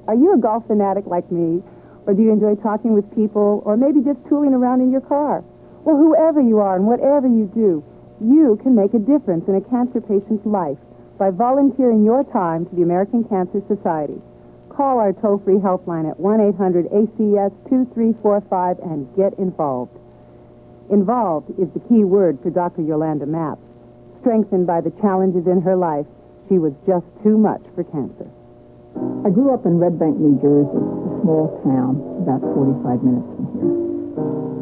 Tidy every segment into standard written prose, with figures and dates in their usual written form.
Are you a golf fanatic like me? Or do you enjoy talking with people, or maybe just tooling around in your car? Well, whoever you are and whatever you do, you can make a difference in a cancer patient's life by volunteering your time to the American Cancer Society. Call our toll-free helpline at 1-800-ACS-2345 and get involved. Involved is the key word for Dr. Yolanda Mapp. Strengthened by the challenges in her life, she was just too much for cancer. I grew up in Red Bank, New Jersey, a small town about 45 minutes from here.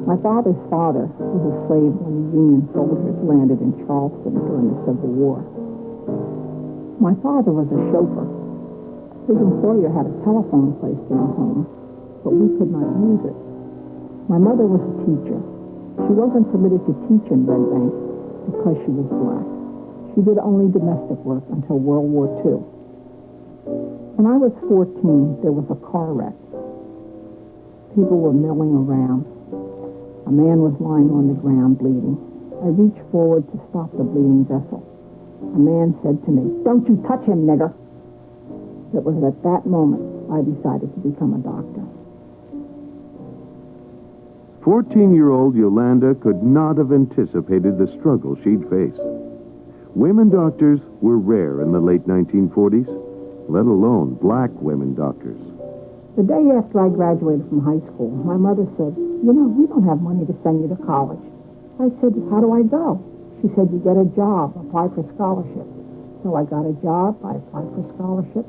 My father's father was a slave when the Union soldiers landed in Charleston during the Civil War. My father was a chauffeur. His employer had a telephone placed in our home, but we could not use it. My mother was a teacher. She wasn't permitted to teach in Red Bank because she was black. She did only domestic work until World War II. When I was 14, there was a car wreck. People were milling around. A man was lying on the ground bleeding. I reached forward to stop the bleeding vessel. A man said to me, "Don't you touch him, nigger." It was at that moment I decided to become a doctor. 14-year-old Yolanda could not have anticipated the struggle she'd face. Women doctors were rare in the late 1940s, let alone black women doctors. The day after I graduated from high school, my mother said, "You know, we don't have money to send you to college." I said, "How do I go?" She said, "You get a job, apply for scholarship." So I got a job, I applied for scholarship.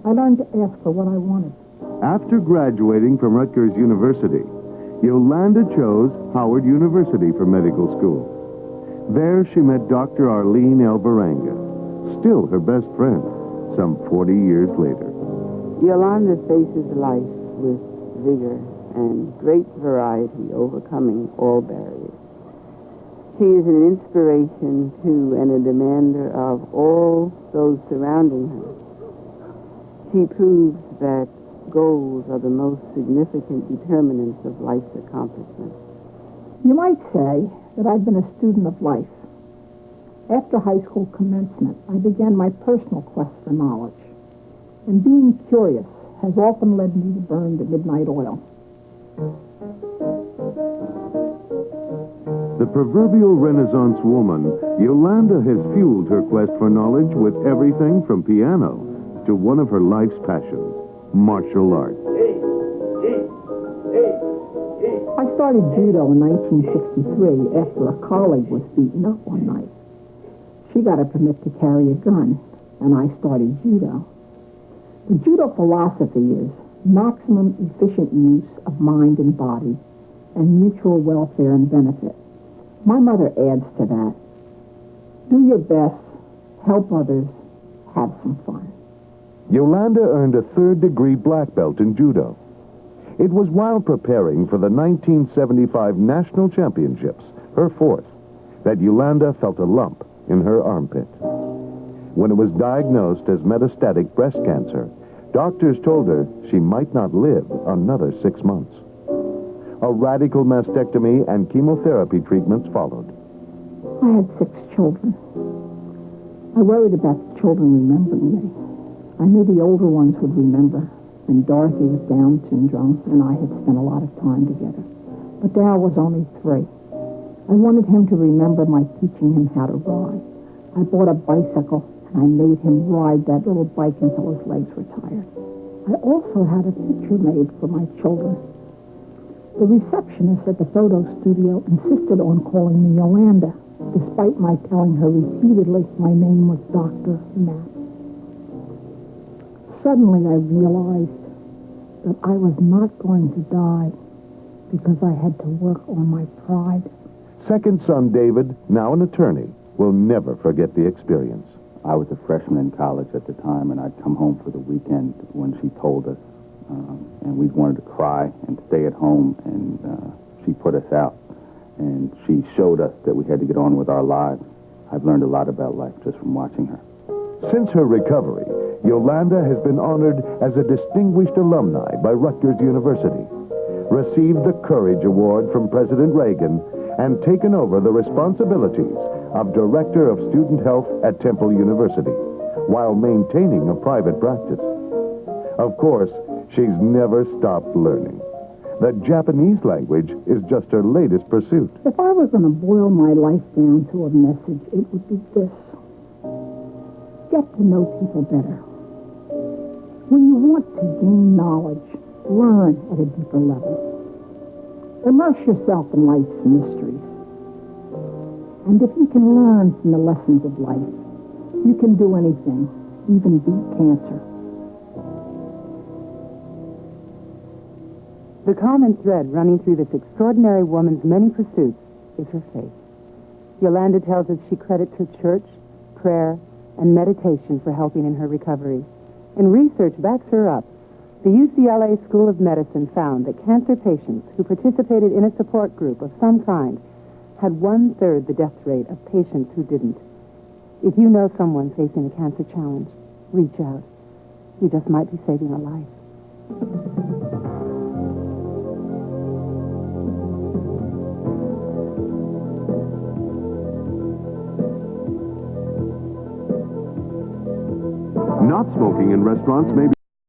I learned to ask for what I wanted. After graduating from Rutgers University, Yolanda chose Howard University for medical school. There she met Dr. Arlene Alvarenga, still her best friend, some 40 years later. Yolanda faces life with vigor and great variety, overcoming all barriers. She is an inspiration to and a demander of all those surrounding her. She proves that goals are the most significant determinants of life's accomplishment. You might say that I've been a student of life. After high school commencement, I began my personal quest for knowledge. And being curious has often led me to burn the midnight oil. The proverbial Renaissance woman, Yolanda has fueled her quest for knowledge with everything from piano to one of her life's passions, martial arts. I started judo in 1963 after a colleague was beaten up one night. She got a permit to carry a gun, and I started judo. The judo philosophy is maximum efficient use of mind and body and mutual welfare and benefit. My mother adds to that. Do your best, help others, have some fun. Yolanda earned a third-degree black belt in judo. It was while preparing for the 1975 National Championships, her fourth, that Yolanda felt a lump in her armpit. When it was diagnosed as metastatic breast cancer, doctors told her she might not live another 6 months. A radical mastectomy and chemotherapy treatments followed. I had 6 children. I worried about the children remembering me. I knew the older ones would remember, and Dorothy with Down syndrome and I had spent a lot of time together. But Dal was only 3. I wanted him to remember my teaching him how to ride. I bought a bicycle, and I made him ride that little bike until his legs were tired. I also had a picture made for my children. The receptionist at the photo studio insisted on calling me Yolanda, despite my telling her repeatedly my name was Dr. Mapp. Suddenly I realized that I was not going to die because I had to work on my pride. Second son David, now an attorney, will never forget the experience. I was a freshman in college at the time, and I'd come home for the weekend when she told us, and we wanted to cry and stay at home, and she put us out, and she showed us that we had to get on with our lives. I've learned a lot about life just from watching her. Since her recovery, Yolanda has been honored as a distinguished alumni by Rutgers University, received the Courage Award from President Reagan, and taken over the responsibilities of Director of Student Health at Temple University, while maintaining a private practice. Of course, She's never stopped learning. The Japanese language is just her latest pursuit. If I were going to boil my life down to a message, it would be this. Get to know people better. When you want to gain knowledge, learn at a deeper level. Immerse yourself in life's mysteries. And if you can learn from the lessons of life, you can do anything, even beat cancer. The common thread running through this extraordinary woman's many pursuits is her faith. Yolanda tells us she credits her church, prayer, and meditation for helping in her recovery. And research backs her up. The UCLA School of Medicine found that cancer patients who participated in a support group of some kind had 1/3 the death rate of patients who didn't. If you know someone facing a cancer challenge, reach out. You just might be saving a life. Not smoking in restaurants may be